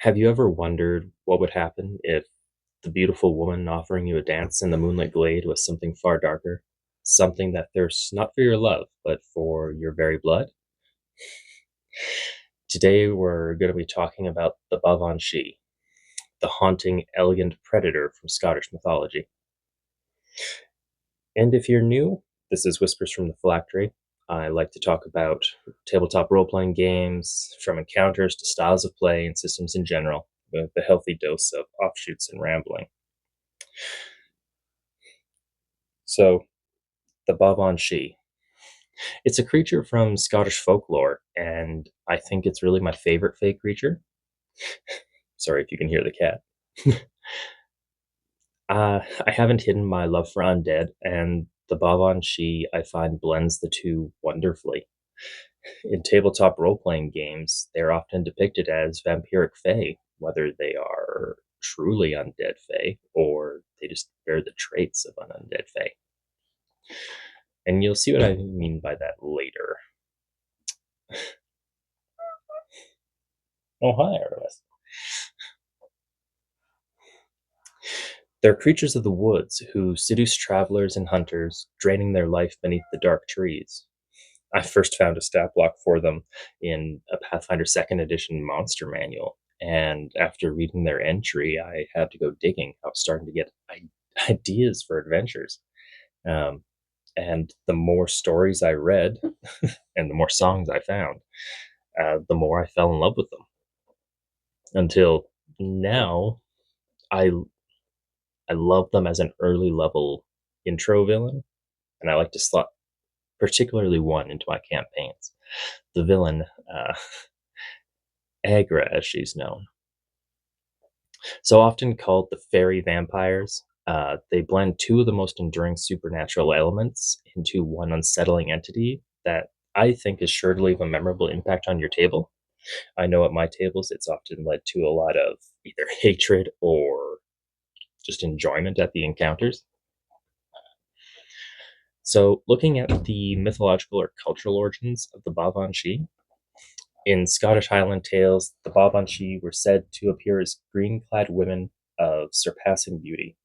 Have you ever wondered what would happen if the beautiful woman offering you a dance in the moonlit glade was something far darker? Something that thirsts not for your love, but for your very blood? Today we're going to be talking about the Baobhan Sidh, the haunting, elegant predator from Scottish mythology. And if you're new, this is Whispers from the Phylactery. I like to talk about tabletop role-playing games, from encounters to styles of play and systems in general, with a healthy dose of offshoots and rambling. So, the Baobhan Sidh. It's a creature from Scottish folklore, and I think it's really my favorite fae creature. Sorry if you can hear the cat. I haven't hidden my love for undead, and the Baobhan Sidh I find blends the two wonderfully. In tabletop role playing games, they're often depicted as vampiric fae, whether they are truly undead fae or they just bear the traits of an undead fae. And you'll see what I mean by that later. Oh, hi, Artemis. They're creatures of the woods who seduce travelers and hunters, draining their life beneath the dark trees. I first found a stat block for them in a Pathfinder 2nd Edition monster manual, and after reading their entry, I had to go digging. I was starting to get ideas for adventures. Um, and the more stories I read and the more songs I found, the more I fell in love with them. Until now, I I love them as an early level intro villain, and I like to slot particularly one into my campaigns. The villain, Agra, as she's known. So often called the fairy vampires, they blend two of the most enduring supernatural elements into one unsettling entity that I think is sure to leave a memorable impact on your table. I know at my tables, it's often led to a lot of either hatred or just enjoyment at the encounters. So, looking at the mythological or cultural origins of the Baobhan Sidh, in Scottish Highland tales, the Baobhan Sidh were said to appear as green-clad women of surpassing beauty,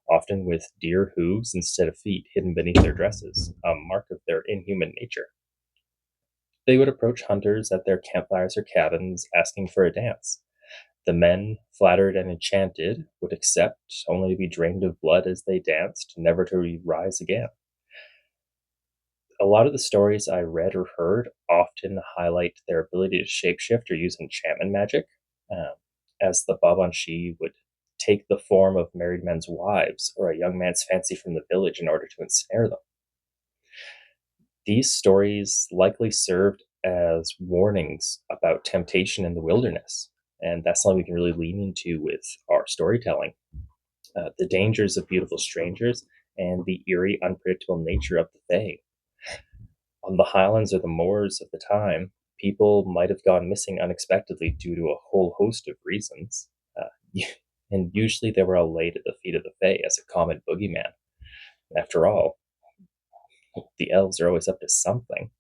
often with deer hooves instead of feet hidden beneath their dresses, a mark of their inhuman nature. They would approach hunters at their campfires or cabins asking for a dance. The men, flattered and enchanted, would accept, only to be drained of blood as they danced, never to rise again. A lot of the stories I read or heard often highlight their ability to shapeshift or use enchantment magic, um, as the Baobhan Sidh would take the form of married men's wives or a young man's fancy from the village in order to ensnare them. These stories likely served as warnings about temptation in the wilderness, and that's something we can really lean into with our storytelling. The dangers of beautiful strangers and the eerie, unpredictable nature of the Fae. On the highlands or the moors of the time, people might have gone missing unexpectedly due to a whole host of reasons. And usually they were all laid at the feet of the Fae as a common boogeyman. After all, the elves are always up to something.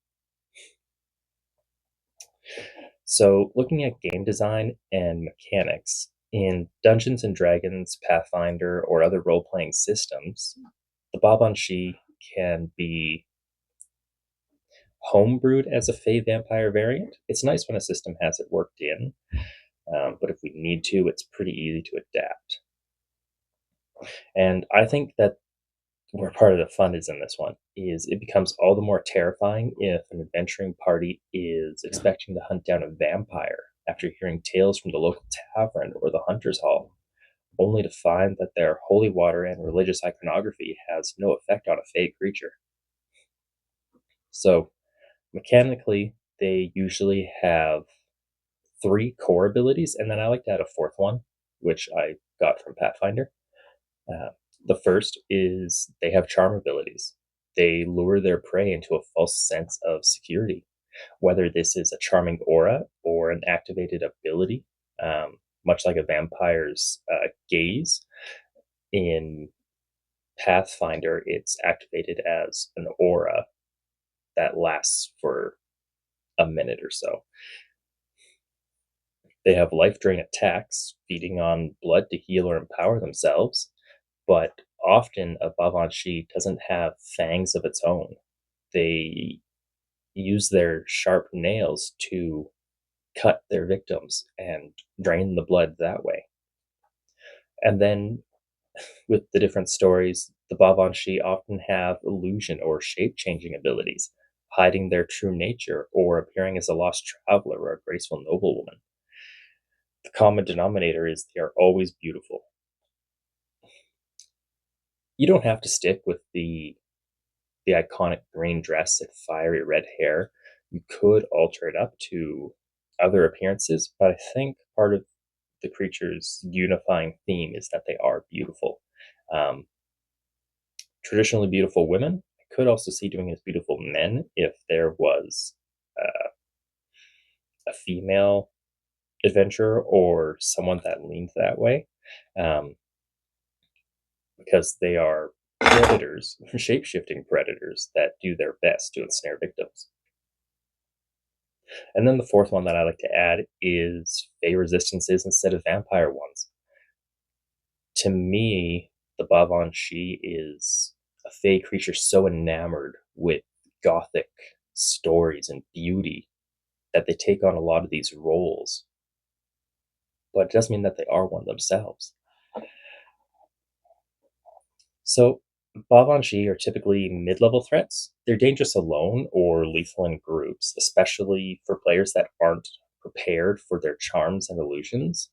So, looking at game design and mechanics, in Dungeons and Dragons, Pathfinder, or other role playing systems, the Baobhan Sidh can be homebrewed as a Fey vampire variant. It's nice when a system has it worked in, but if we need to, it's pretty easy to adapt. And I think that where part of the fun is in this one is it becomes all the more terrifying if an adventuring party is expecting to hunt down a vampire after hearing tales from the local tavern or the hunter's hall, only to find that their holy water and religious iconography has no effect on a fey creature. So, mechanically, they usually have three core abilities, and then I like to add a fourth one, which I got from Pathfinder. Uh, the first is they have charm abilities. They lure their prey into a false sense of security, whether this is a charming aura or an activated ability, much like a vampire's gaze. In Pathfinder, it's activated as an aura that lasts for a minute or so. They have life drain attacks, feeding on blood to heal or empower themselves, but often a Baobhan Sidh doesn't have fangs of its own. They use their sharp nails to cut their victims and drain the blood that way. And then with the different stories, the Baobhan Sidh often have illusion or shape changing abilities, hiding their true nature or appearing as a lost traveler or a graceful noblewoman. The common denominator is they are always beautiful. You don't have to stick with the iconic green dress and fiery red hair. You could alter it up to other appearances, but I think part of the creature's unifying theme is that they are beautiful. Um, Traditionally beautiful women. I could also see doing as beautiful men if there was uh, a female adventurer or someone that leaned that way, um, because they are predators, shape shifting predators that do their best to ensnare victims. And then the fourth one that I like to add is Fey resistances instead of vampire ones. To me, the Baobhan Shi is a Fey creature so enamored with gothic stories and beauty that they take on a lot of these roles, but it doesn't mean that they are one themselves. So, Baobhan Shi are typically mid level threats. They're dangerous alone or lethal in groups, especially for players that aren't prepared for their charms and illusions.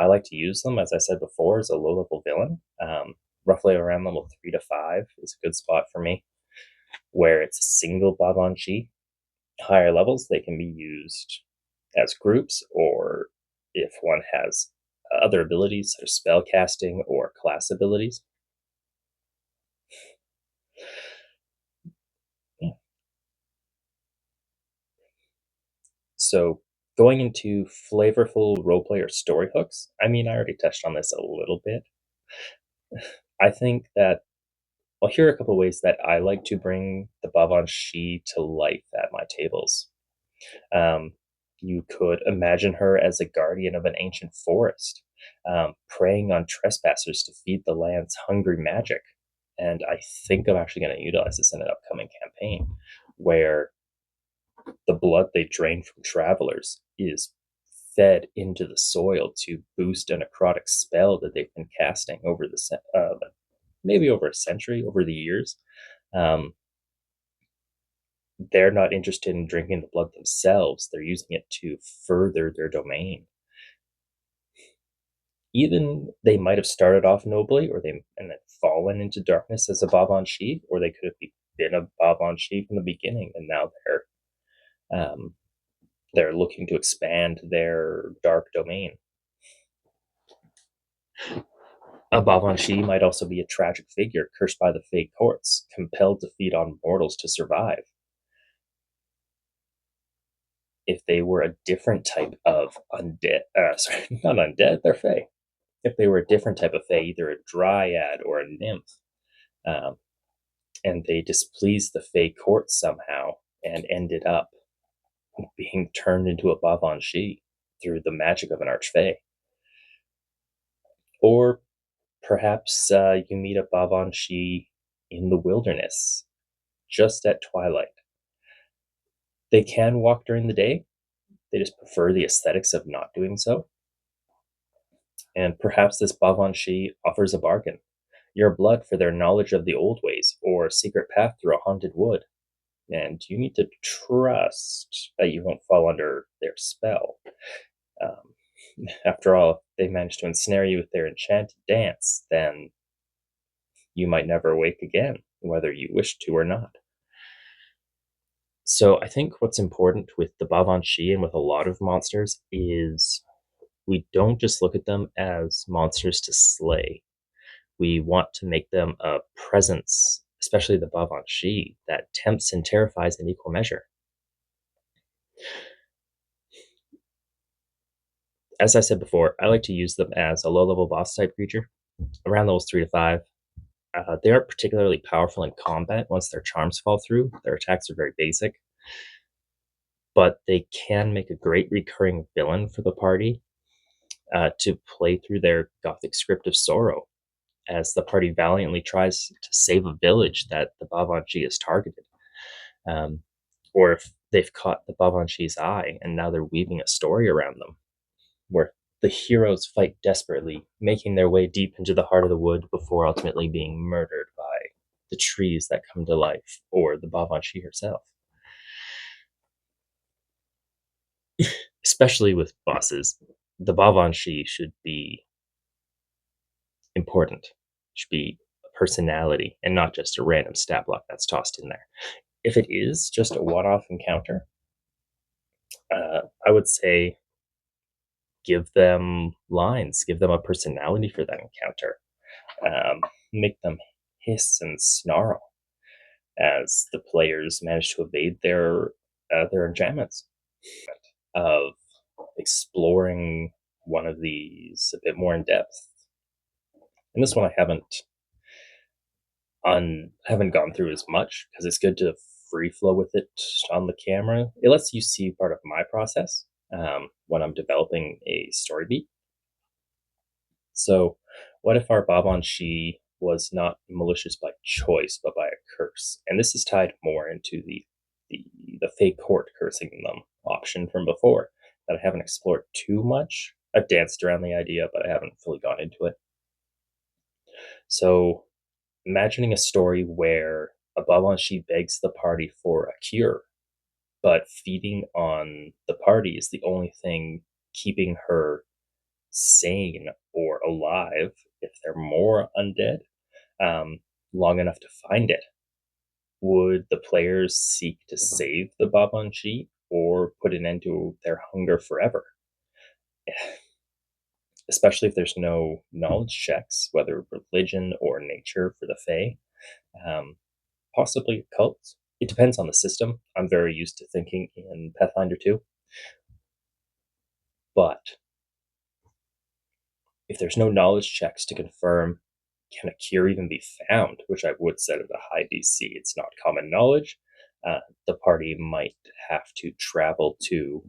I like to use them, as I said before, as a low level villain. Roughly around level 3 to 5 is a good spot for me, where it's a single Baobhan Shi. Higher levels, they can be used as groups, or if one has other abilities such as spell casting or class abilities. Yeah. So, going into flavorful roleplay or story hooks, I mean, I already touched on this a little bit. I think that Well, here are a couple ways that I like to bring the Baobhan Shi to life at my tables. Um, you could imagine her as a guardian of an ancient forest, preying on trespassers to feed the land's hungry magic. And I think I'm actually going to utilize this in an upcoming campaign where the blood they drain from travelers is fed into the soil to boost a necrotic spell that they've been casting over maybe over a century, over the years. Um, they're not interested in drinking the blood themselves. They're using it to further their domain. Even they might have started off nobly, or they and then fallen into darkness as a Baobhan Shi, or they could have been a Baobhan Shi from the beginning, and now um, they're looking to expand their dark domain. A Baobhan Shi might also be a tragic figure cursed by the Fey courts, compelled to feed on mortals to survive. If they were a different type of undead, sorry, not undead, they're Fey. If they were a different type of Fey, either a dryad or a nymph, um, and they displeased the Fey court somehow and ended up being turned into a Baobhan Shi through the magic of an archfey. Or perhaps you meet a Baobhan Shi in the wilderness, just at twilight. They can walk during the day, they just prefer the aesthetics of not doing so. And perhaps this Baobhan Shi offers a bargain, your blood for their knowledge of the old ways, or a secret path through a haunted wood. And you need to trust that you won't fall under their spell. Um, After all, if they manage to ensnare you with their enchanted dance, then you might never awake again, whether you wish to or not. So I think what's important with the Baobhan Shi and with a lot of monsters is we don't just look at them as monsters to slay. We want to make them a presence, especially the Baobhan Shi, that tempts and terrifies in equal measure. As I said before, I like to use them as a low level boss type creature, around levels 3 to 5. They aren't particularly powerful in combat once their charms fall through. Their attacks are very basic. but they can make a great recurring villain for the party to play through their gothic script of sorrow as the party valiantly tries to save a village that the Baobhan has targeted. Um, or if they've caught the Baobhan eye and now they're weaving a story around them where the heroes fight desperately, making their way deep into the heart of the wood before ultimately being murdered by the trees that come to life or the Baobhan herself. Especially with bosses, the Baobhan should be important, should be a personality and not just a random stat block that's tossed in there. If it is just a one-off encounter, I would say give them lines, give them a personality for that encounter, um, make them hiss and snarl as the players manage to evade their enchantments. Of exploring one of these a bit more in depth, and this one I haven't gone through as much because it's good to free flow with it on the camera. It lets you see part of my process when I'm developing a story beat. So, what if our Baobhan Shi was not malicious by choice, but by a curse? And this is tied more into the, the fake court cursing them option from before that I haven't explored too much. I've danced around the idea, but I haven't fully gone into it. So, imagining a story where a Baobhan Shi begs the party for a cure, but feeding on the party is the only thing keeping her sane or alive if they're more undead long enough to find it. Would the players seek to save the Baobhan Shi or put an end to their hunger forever? Especially if there's no knowledge checks, whether religion or nature for the Fae. Um, Possibly cults. It depends on the system. I'm very used to thinking in Pathfinder 2. But if there's no knowledge checks to confirm can a cure even be found, which I would set at a high DC, it's not common knowledge, the party might have to travel to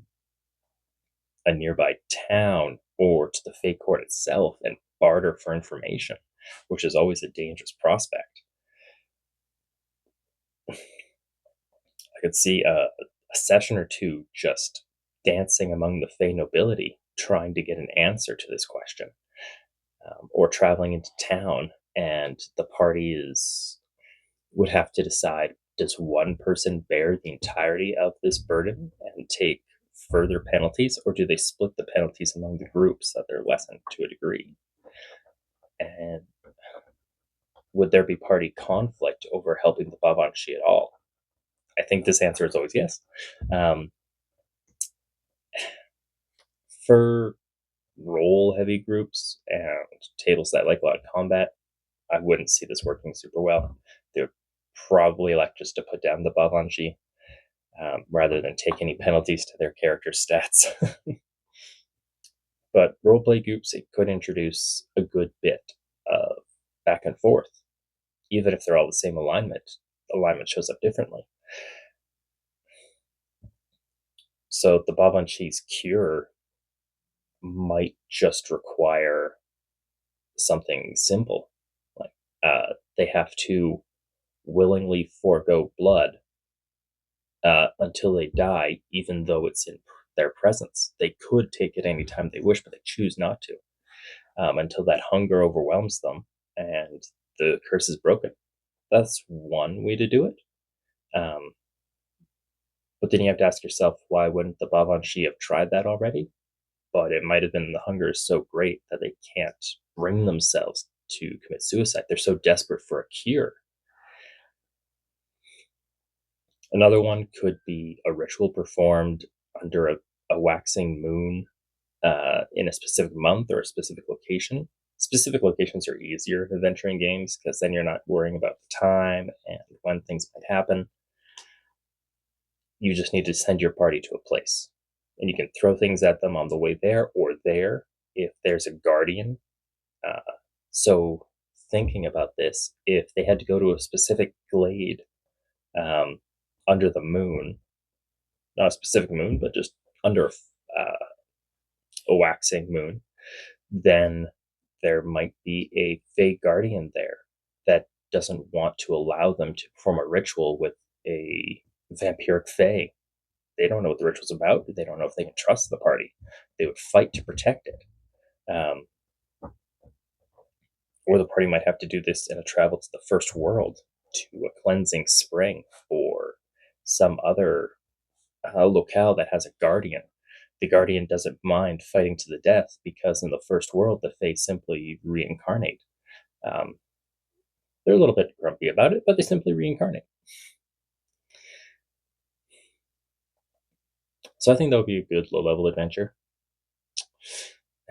a nearby town or to the fake court itself and barter for information, which is always a dangerous prospect. I could see a session or two just dancing among the Fey nobility, trying to get an answer to this question, or traveling into town, and the party would have to decide: does one person bear the entirety of this burden and take further penalties, or do they split the penalties among the groups so that they're lessened to a degree? And would there be party conflict over helping the Baobhan at all? I think this answer is always yes. Um, for role heavy groups and tables that like a lot of combat, I wouldn't see this working super well. They would probably elect just to put down the Baobhan rather than take any penalties to their character stats. But roleplay groups, it could introduce a good bit of back and forth, even if they're all the same alignment. Alignment shows up differently. So the Baobhan cure might just require something simple, like they have to willingly forego blood until they die, even though it's in their presence. They could take it anytime they wish, but they choose not to until that hunger overwhelms them and the curse is broken. That's one way to do it. Um, but then you have to ask yourself, why wouldn't the Baobhan have tried that already? But it might have been the hunger is so great that they can't bring themselves to commit suicide. They're so desperate for a cure. Another one could be a ritual performed under a waxing moon in a specific month or a specific location. Specific locations are easier in adventuring games because then you're not worrying about the time and when things might happen. You just need to send your party to a place. And you can throw things at them on the way there or there if there's a guardian. Uh, so, thinking about this, if they had to go to a specific glade um, under the moon, not a specific moon, but just under a waxing moon, then there might be a Fey guardian there that doesn't want to allow them to perform a ritual with a vampiric Fey. They don't know what the ritual's about. They don't know if they can trust the party. They would fight to protect it. Um, or the party might have to do this in a travel to the first world, to a cleansing spring, or some other locale that has a guardian. The guardian doesn't mind fighting to the death because in the first world, the Fae simply reincarnate. Um, they're a little bit grumpy about it, but they simply reincarnate. So I think that would be a good low level adventure.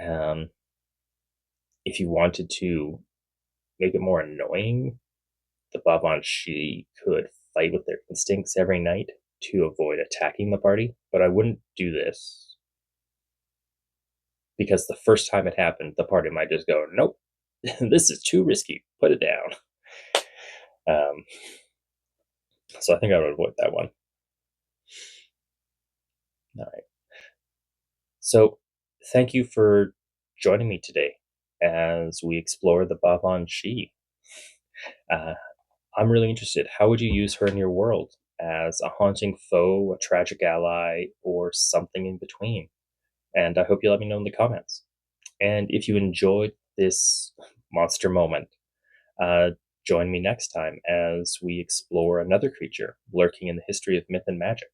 Um, if you wanted to make it more annoying, the Baobhan Sidh could fight with their instincts every night to avoid attacking the party, but I wouldn't do this because the first time it happened, the party might just go, "Nope, this is too risky. Put it down." Um, so I think I would avoid that one. All right. So thank you for joining me today as we explore the Baobhan Sidh. Uh, I'm really interested. How would you use her in your world? As a haunting foe, a tragic ally, or something in between? And I hope you let me know in the comments. And if you enjoyed this monster moment, uh, join me next time as we explore another creature lurking in the history of myth and magic.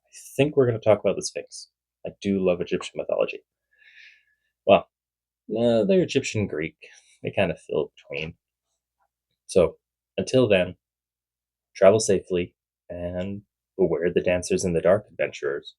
I think we're going to talk about the Sphinx. I do love Egyptian mythology. Well, they're Egyptian Greek. They kind of fill between. So until then, travel safely and beware the dancers in the dark, adventurers.